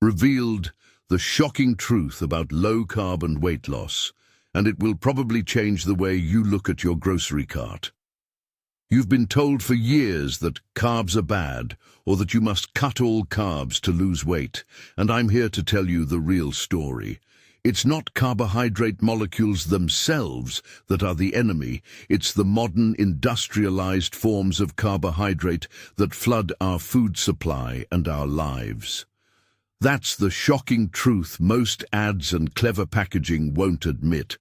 revealed the shocking truth about low-carb and weight loss, and it will probably change the way you look at your grocery cart. You've been told for years that carbs are bad, or that you must cut all carbs to lose weight, and I'm here to tell you the real story. It's not carbohydrate molecules themselves that are the enemy, it's the modern industrialized forms of carbohydrate that flood our food supply and our lives. That's the shocking truth most ads and clever packaging won't admit.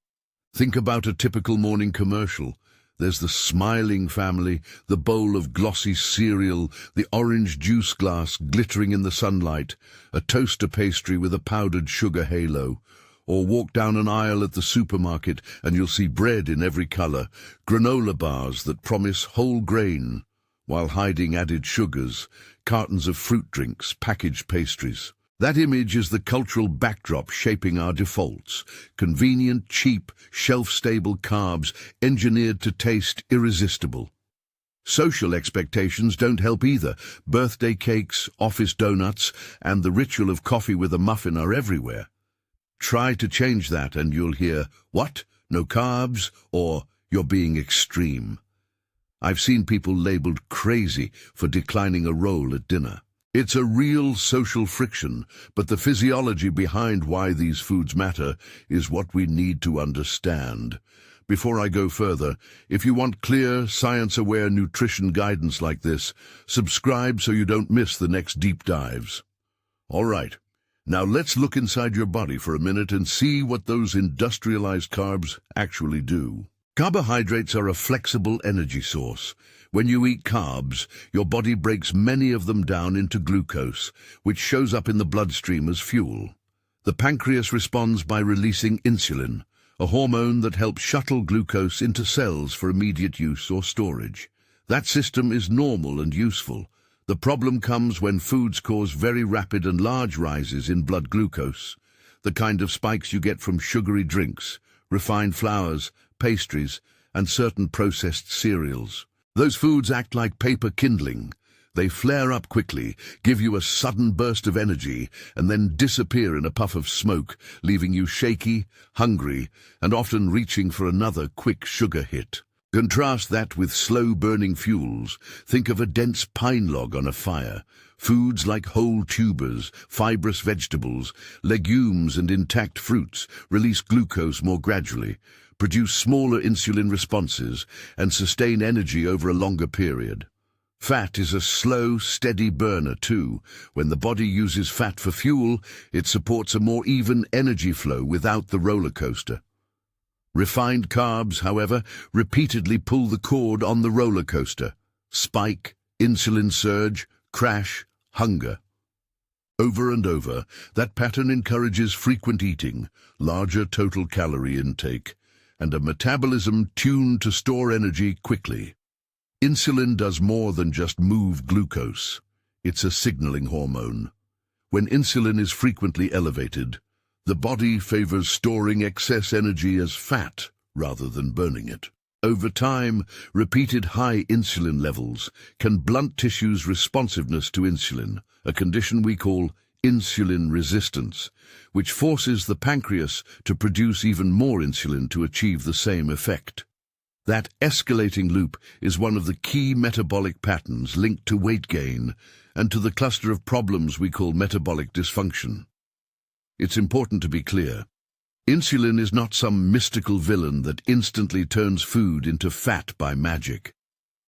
Think about a typical morning commercial. There's the smiling family, the bowl of glossy cereal, the orange juice glass glittering in the sunlight, a toaster pastry with a powdered sugar halo. Or walk down an aisle at the supermarket and you'll see bread in every color, granola bars that promise whole grain, while hiding added sugars, cartons of fruit drinks, packaged pastries. That image is the cultural backdrop shaping our defaults. Convenient, cheap, shelf-stable carbs engineered to taste irresistible. Social expectations don't help either. Birthday cakes, office donuts, and the ritual of coffee with a muffin are everywhere. Try to change that and you'll hear, "What? No carbs?" or "You're being extreme." I've seen people labeled crazy for declining a roll at dinner. It's a real social friction, but the physiology behind why these foods matter is what we need to understand. Before I go further, if you want clear, science-aware nutrition guidance like this, subscribe so you don't miss the next deep dives. All right, now let's look inside your body for a minute and see what those industrialized carbs actually do. Carbohydrates are a flexible energy source. When you eat carbs, your body breaks many of them down into glucose, which shows up in the bloodstream as fuel. The pancreas responds by releasing insulin, a hormone that helps shuttle glucose into cells for immediate use or storage. That system is normal and useful. The problem comes when foods cause very rapid and large rises in blood glucose, the kind of spikes you get from sugary drinks, refined flours, pastries, and certain processed cereals. Those foods act like paper kindling. They flare up quickly, give you a sudden burst of energy, and then disappear in a puff of smoke, leaving you shaky, hungry, and often reaching for another quick sugar hit. Contrast that with slow-burning fuels. Think of a dense pine log on a fire. Foods like whole tubers, fibrous vegetables, legumes, and intact fruits release glucose more gradually, produce smaller insulin responses, and sustain energy over a longer period. Fat is a slow, steady burner too. When the body uses fat for fuel, it supports a more even energy flow without the roller coaster. Refined carbs, however, repeatedly pull the cord on the roller coaster. Spike, insulin surge, crash, hunger. Over and over, that pattern encourages frequent eating, larger total calorie intake, and a metabolism tuned to store energy quickly. Insulin does more than just move glucose. It's a signaling hormone. When insulin is frequently elevated, the body favors storing excess energy as fat rather than burning it. Over time, repeated high insulin levels can blunt tissue's responsiveness to insulin, a condition we call insulin resistance, which forces the pancreas to produce even more insulin to achieve the same effect. That escalating loop is one of the key metabolic patterns linked to weight gain and to the cluster of problems we call metabolic dysfunction. It's important to be clear. Insulin is not some mystical villain that instantly turns food into fat by magic.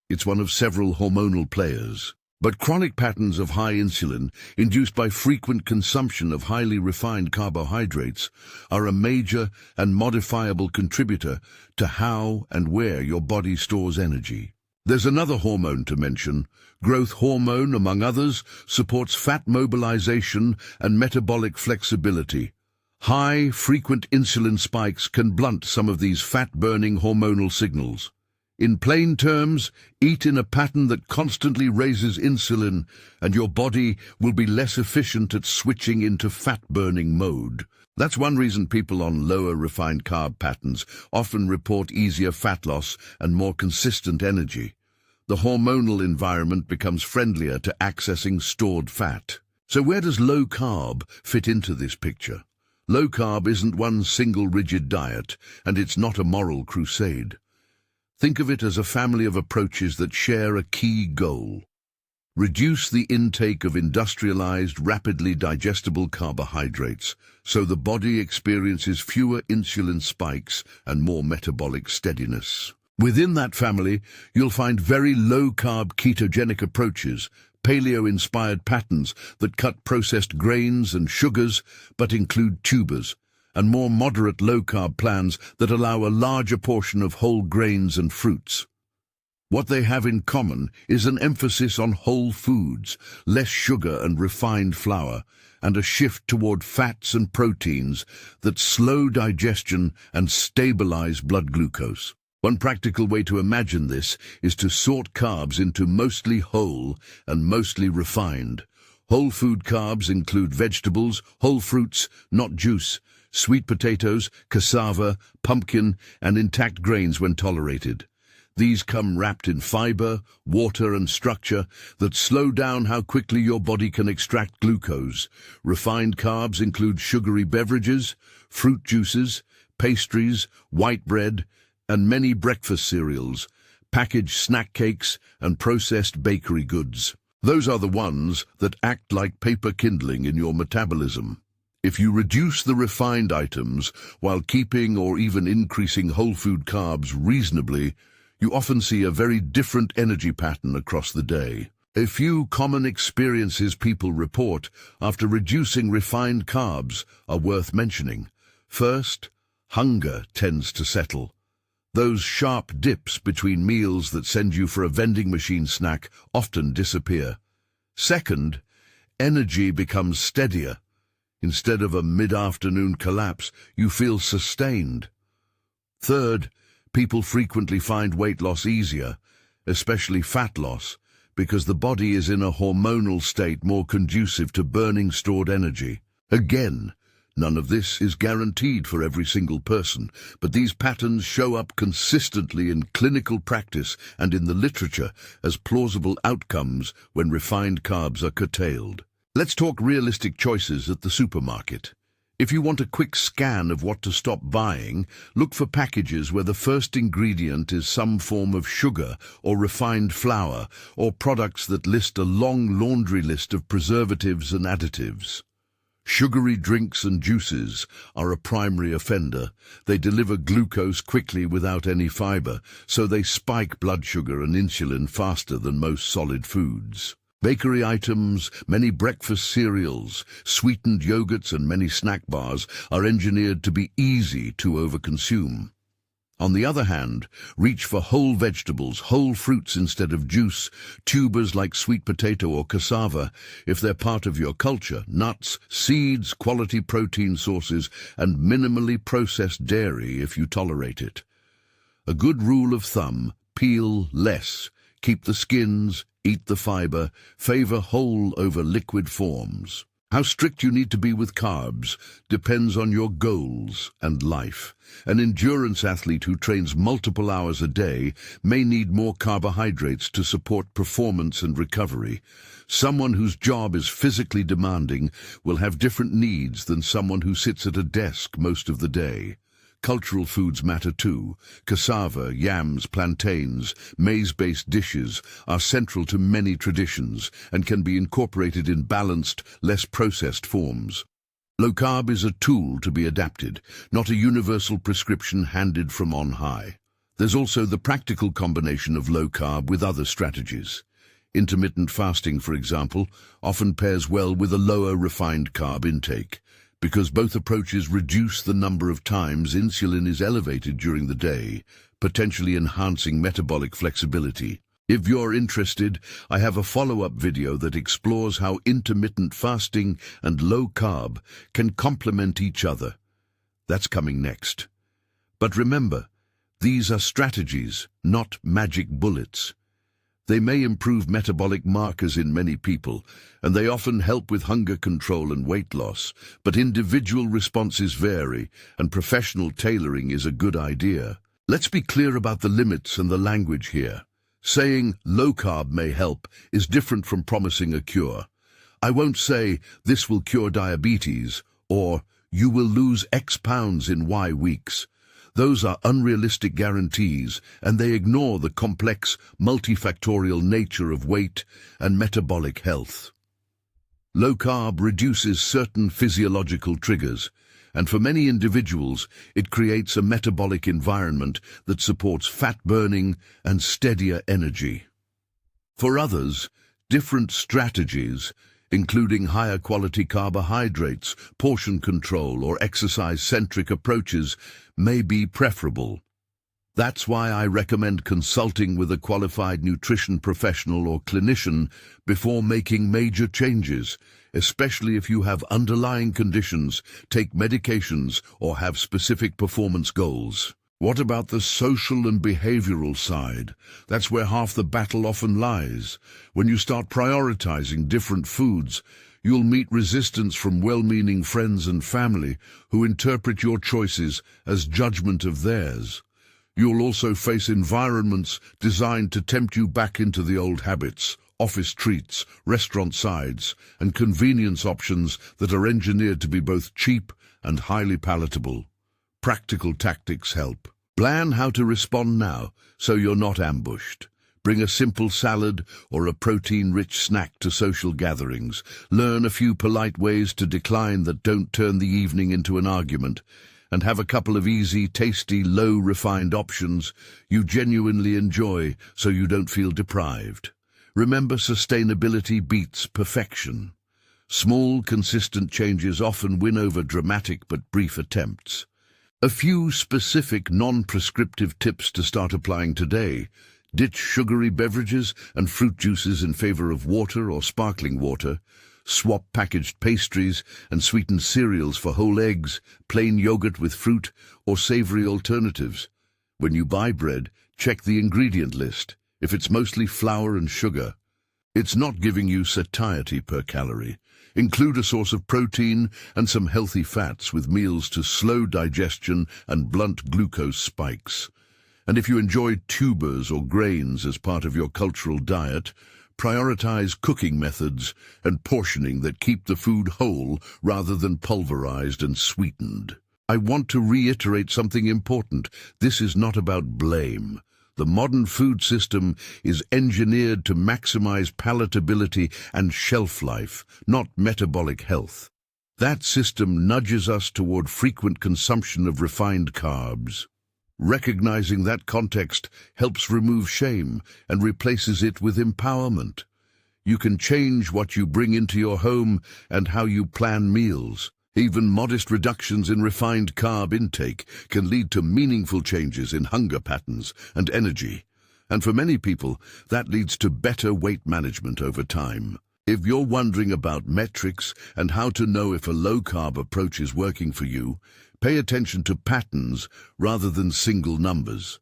It's one of several hormonal players. But chronic patterns of high insulin, induced by frequent consumption of highly refined carbohydrates, are a major and modifiable contributor to how and where your body stores energy. There's another hormone to mention. Growth hormone, among others, supports fat mobilization and metabolic flexibility. High, frequent insulin spikes can blunt some of these fat-burning hormonal signals. In plain terms, eat in a pattern that constantly raises insulin, and your body will be less efficient at switching into fat-burning mode. That's one reason people on lower refined carb patterns often report easier fat loss and more consistent energy. The hormonal environment becomes friendlier to accessing stored fat. So where does low carb fit into this picture? Low carb isn't one single rigid diet, and it's not a moral crusade. Think of it as a family of approaches that share a key goal. Reduce the intake of industrialized, rapidly digestible carbohydrates so the body experiences fewer insulin spikes and more metabolic steadiness. Within that family, you'll find very low-carb ketogenic approaches, paleo-inspired patterns that cut processed grains and sugars but include tubers, and more moderate low-carb plans that allow a larger portion of whole grains and fruits. What they have in common is an emphasis on whole foods, less sugar and refined flour, and a shift toward fats and proteins that slow digestion and stabilize blood glucose. One practical way to imagine this is to sort carbs into mostly whole and mostly refined. Whole food carbs include vegetables, whole fruits, not juice, sweet potatoes, cassava, pumpkin, and intact grains when tolerated. These come wrapped in fiber, water, and structure that slow down how quickly your body can extract glucose. Refined carbs include sugary beverages, fruit juices, pastries, white bread, and many breakfast cereals, packaged snack cakes, and processed bakery goods. Those are the ones that act like paper kindling in your metabolism. If you reduce the refined items while keeping or even increasing whole food carbs reasonably, you often see a very different energy pattern across the day. A few common experiences people report after reducing refined carbs are worth mentioning. First, hunger tends to settle. Those sharp dips between meals that send you for a vending machine snack often disappear. Second, energy becomes steadier. Instead of a mid-afternoon collapse, you feel sustained. Third, people frequently find weight loss easier, especially fat loss, because the body is in a hormonal state more conducive to burning stored energy. Again, none of this is guaranteed for every single person, but these patterns show up consistently in clinical practice and in the literature as plausible outcomes when refined carbs are curtailed. Let's talk realistic choices at the supermarket. If you want a quick scan of what to stop buying, look for packages where the first ingredient is some form of sugar or refined flour, or products that list a long laundry list of preservatives and additives. Sugary drinks and juices are a primary offender. They deliver glucose quickly without any fiber, so they spike blood sugar and insulin faster than most solid foods. Bakery items, many breakfast cereals, sweetened yogurts, and many snack bars are engineered to be easy to overconsume. On the other hand, reach for whole vegetables, whole fruits instead of juice, tubers like sweet potato or cassava, if they're part of your culture, nuts, seeds, quality protein sources, and minimally processed dairy if you tolerate it. A good rule of thumb: peel less, keep the skins, eat the fiber, favor whole over liquid forms. How strict you need to be with carbs depends on your goals and life. An endurance athlete who trains multiple hours a day may need more carbohydrates to support performance and recovery. Someone whose job is physically demanding will have different needs than someone who sits at a desk most of the day. Cultural foods matter too. Cassava, yams, plantains, maize-based dishes are central to many traditions and can be incorporated in balanced, less processed forms. Low carb is a tool to be adapted, not a universal prescription handed from on high. There's also the practical combination of low carb with other strategies. Intermittent fasting, for example, often pairs well with a lower refined carb intake, because both approaches reduce the number of times insulin is elevated during the day, potentially enhancing metabolic flexibility. If you're interested, I have a follow-up video that explores how intermittent fasting and low carb can complement each other. That's coming next. But remember, these are strategies, not magic bullets. They may improve metabolic markers in many people, and they often help with hunger control and weight loss, but individual responses vary, and professional tailoring is a good idea. Let's be clear about the limits and the language here. Saying low carb may help is different from promising a cure. I won't say, "This will cure diabetes," or "You will lose X pounds in Y weeks." Those are unrealistic guarantees, and they ignore the complex, multifactorial nature of weight and metabolic health. Low carb reduces certain physiological triggers, and for many individuals, it creates a metabolic environment that supports fat burning and steadier energy. For others, different strategies, including higher quality carbohydrates, portion control, or exercise-centric approaches, may be preferable. That's why I recommend consulting with a qualified nutrition professional or clinician before making major changes, especially if you have underlying conditions, take medications, or have specific performance goals. What about the social and behavioral side? That's where half the battle often lies. When you start prioritizing different foods, you'll meet resistance from well-meaning friends and family who interpret your choices as judgment of theirs. You'll also face environments designed to tempt you back into the old habits, office treats, restaurant sides, and convenience options that are engineered to be both cheap and highly palatable. Practical tactics help. Plan how to respond now so you're not ambushed. Bring a simple salad or a protein-rich snack to social gatherings. Learn a few polite ways to decline that don't turn the evening into an argument. And have a couple of easy, tasty, low-refined options you genuinely enjoy so you don't feel deprived. Remember, sustainability beats perfection. Small, consistent changes often win over dramatic but brief attempts. A few specific, non-prescriptive tips to start applying today. Ditch sugary beverages and fruit juices in favor of water or sparkling water. Swap packaged pastries and sweetened cereals for whole eggs, plain yogurt with fruit, or savory alternatives. When you buy bread, check the ingredient list. If it's mostly flour and sugar, it's not giving you satiety per calorie. Include a source of protein and some healthy fats with meals to slow digestion and blunt glucose spikes. And if you enjoy tubers or grains as part of your cultural diet, prioritize cooking methods and portioning that keep the food whole rather than pulverized and sweetened. I want to reiterate something important. This is not about blame. The modern food system is engineered to maximize palatability and shelf life, not metabolic health. That system nudges us toward frequent consumption of refined carbs. Recognizing that context helps remove shame and replaces it with empowerment. You can change what you bring into your home and how you plan meals. Even modest reductions in refined carb intake can lead to meaningful changes in hunger patterns and energy. And for many people, that leads to better weight management over time. If you're wondering about metrics and how to know if a low-carb approach is working for you, pay attention to patterns rather than single numbers.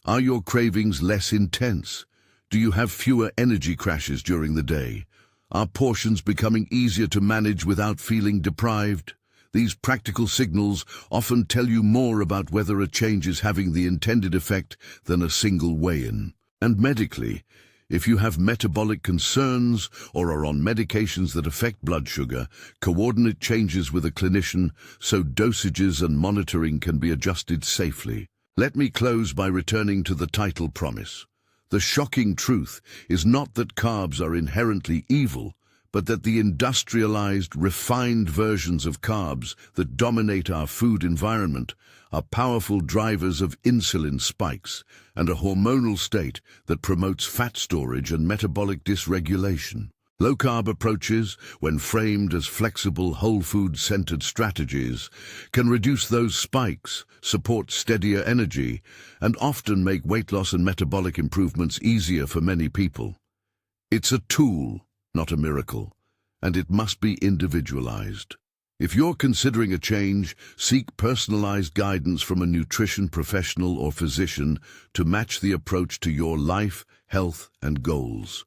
Are your cravings less intense? Do you have fewer energy crashes during the day? Are portions becoming easier to manage without feeling deprived? These practical signals often tell you more about whether a change is having the intended effect than a single weigh-in. And medically, if you have metabolic concerns or are on medications that affect blood sugar, coordinate changes with a clinician so dosages and monitoring can be adjusted safely. Let me close by returning to the title promise. The shocking truth is not that carbs are inherently evil, but that the industrialized, refined versions of carbs that dominate our food environment are powerful drivers of insulin spikes and a hormonal state that promotes fat storage and metabolic dysregulation. Low-carb approaches, when framed as flexible, whole food-centered strategies, can reduce those spikes, support steadier energy, and often make weight loss and metabolic improvements easier for many people. It's a tool, not a miracle, and it must be individualized. If you're considering a change, seek personalized guidance from a nutrition professional or physician to match the approach to your life, health, and goals.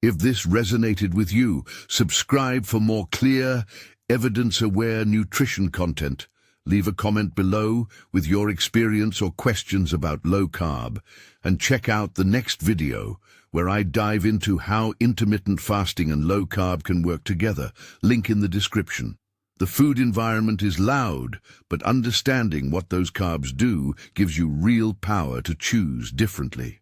If this resonated with you, subscribe for more clear, evidence-aware nutrition content. Leave a comment below with your experience or questions about low carb, and check out the next video where I dive into how intermittent fasting and low carb can work together. Link in the description. The food environment is loud, but understanding what those carbs do gives you real power to choose differently.